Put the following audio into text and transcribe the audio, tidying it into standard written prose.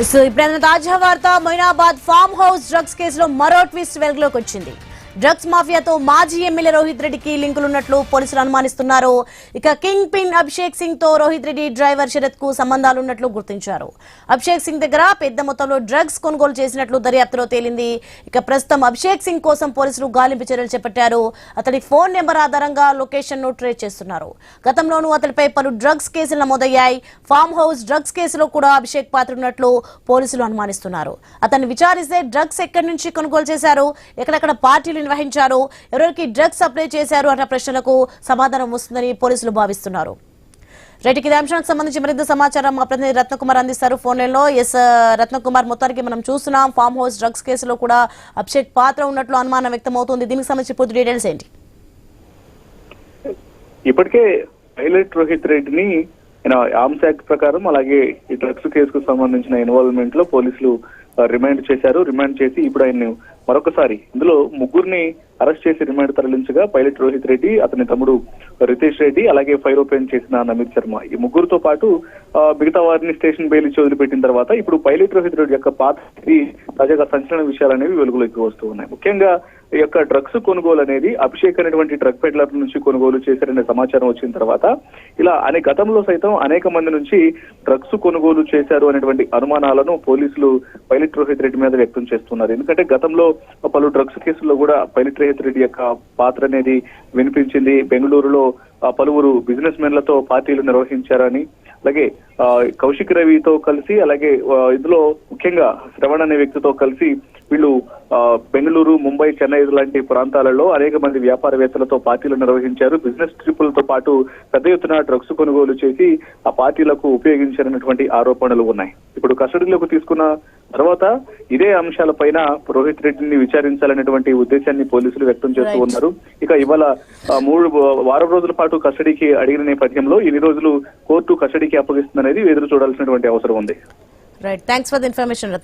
So ఇప్పుడు తాజా వార్త మొయినాబాద్ ఫామ్ హౌస్ డ్రగ్స్ కేసులో మరో ట్విస్ట్ వెలుగులోకి వచ్చింది. డ్రగ్స్ మాఫియాతో మాజీ ఎమ్మెల్యే రోహిత్ రెడ్డికి లింకులున్నట్లు పోలీసులు అనుమానిస్తున్నారు. ఇక కింగ్ పిన్ అభిషేక్ సింగ్ తో రోహిత్ రెడ్డి డ్రైవర్ శరత్ కు సంబంధాలున్నట్లు గుర్తించారు. అభిషేక్ సింగ్ దగ్గర పెద్ద మొత్తంలో డ్రగ్స్ కొనుగోలు చేసినట్లు దర్యాప్తులో తేలింది. ఇక ప్రస్తుతం అభిషేక్ సింగ్ కోసం పోలీసులు గాలింపు చర్యలు చేపట్టారు. అతడి ఫోన్ నెంబర్ ఆధారంగా లొకేషన్ ను ట్రేస్ చేస్తున్నారు. గతంలోనూ అతడిపై పలు డ్రగ్స్ కేసులు నమోదయ్యాయి. ఫామ్ హౌస్ డ్రగ్స్ కేసులో కూడా అభిషేక్ పాత్ర ఉన్నట్లు పోలీసులు అనుమానిస్తున్నారు. అతన్ని విచారిస్తే డ్రగ్స్ ఎక్కడి నుంచి కొనుగోలు చేశారు, ఎక్కడెక్కడ పార్టీలు నిర్వహించారు, ఎవరికి డ్రగ్స్ సప్లై చేశారు అన్న ప్రశ్నలకు సమాధానం వస్తుందని పోలీసులు భావిస్తున్నారు. రైట్, ఇదే అంశానికి సంబంధించి మరింత సమాచారం మా ప్రతినిధి రత్నకుమార్ అందిస్తారు ఫోన్ లైన్ లో. ఎస్ రత్నకుమార్, మొత్తానికి మనం చూస్తున్నాం ఫామ్ హౌస్ డ్రగ్స్ కేసులో కూడా అభిషేక్ పాత్ర ఉన్నట్లు అనుమానం వ్యక్తం అవుతుంది. దీనికి సంబంధించి పూర్తి డీటెయిల్స్ ఏంటి? ఇప్పటికే పైలట్ రోహిత్ రెడ్డిని ఆర్మ్స్ యాక్ట్ ప్రకారం అలాగే ఈ డ్రగ్స్ కేసుకు సంబంధించిన ఇన్వాల్వ్మెంట్ లో పోలీసులు రిమాండ్ చేశారు. రిమాండ్ చేసి ఇప్పుడు ఆయన మరొకసారి ఇందులో ముగ్గురిని అరెస్ట్ చేసి రిమాండ్ తరలించగా పైలట్ రోహిత్ రెడ్డి, అతని తమ్ముడు రితేష్ రెడ్డి, అలాగే ఫైర్ ఓపెన్ చేసిన నమిత్ శర్మ, ఈ ముగ్గురుతో పాటు మిగతా వారిని స్టేషన్ బెయిల్ ఇచ్చి వదిలిపెట్టిన తర్వాత ఇప్పుడు పైలట్ రోహిత్ రెడ్డి యొక్క పాత్ర తాజాగా సంచలన విషయాలు అనేవి వెలుగులోకి వస్తూ ఉన్నాయి. ముఖ్యంగా ఈ యొక్క డ్రగ్స్ కొనుగోలు అనేది అభిషేక్ అనేటువంటి డ్రగ్ పెడ్లర్ నుంచి కొనుగోలు చేశారనే సమాచారం వచ్చిన తర్వాత ఇలా గతంలో సైతం అనేక మంది నుంచి డ్రగ్స్ కొనుగోలు చేశారు అనేటువంటి అనుమానాలను పోలీసులు పైలట్ రోహిత్ రెడ్డి మీద వ్యక్తం చేస్తున్నారు. ఎందుకంటే గతంలో పలు డ్రగ్స్ కేసుల్లో కూడా పైలట్ రోహిత్ రెడ్డి యొక్క పాత్ర అనేది వినిపించింది. బెంగళూరులో పలువురు బిజినెస్ మెన్లతో పార్టీలు నిర్వహించారని, అలాగే కౌశిక్ రవితో కలిసి, అలాగే ఇందులో ముఖ్యంగా శ్రవణ్ అనే వ్యక్తితో కలిసి వీళ్ళు బెంగళూరు, ముంబై, చెన్నై లాంటి ప్రాంతాలలో అనేక మంది వ్యాపారవేత్తలతో పార్టీలు నిర్వహించారు. బిజినెస్ ట్రిపులతో పాటు పెద్ద ఎత్తున డ్రగ్స్ కొనుగోలు చేసి ఆ పార్టీలకు ఉపయోగించారన్నటువంటి ఆరోపణలు ఉన్నాయి. ఇప్పుడు కస్టడీలోకి తీసుకున్న తర్వాత ఇదే అంశాలపైన రోహిత్ రెడ్డిని విచారించాలనేటువంటి ఉద్దేశాన్ని పోలీసులు వ్యక్తం చేస్తూ ఉన్నారు. ఇక ఇవాళ 3 వారం రోజుల పాటు కస్టడీకి అడిగిన నేపథ్యంలో ఎన్ని రోజులు కోర్టు కస్టడీకి అప్పగిస్తుందనేది ఎదురు చూడాల్సినటువంటి అవసరం ఉంది. Right, thanks for the information.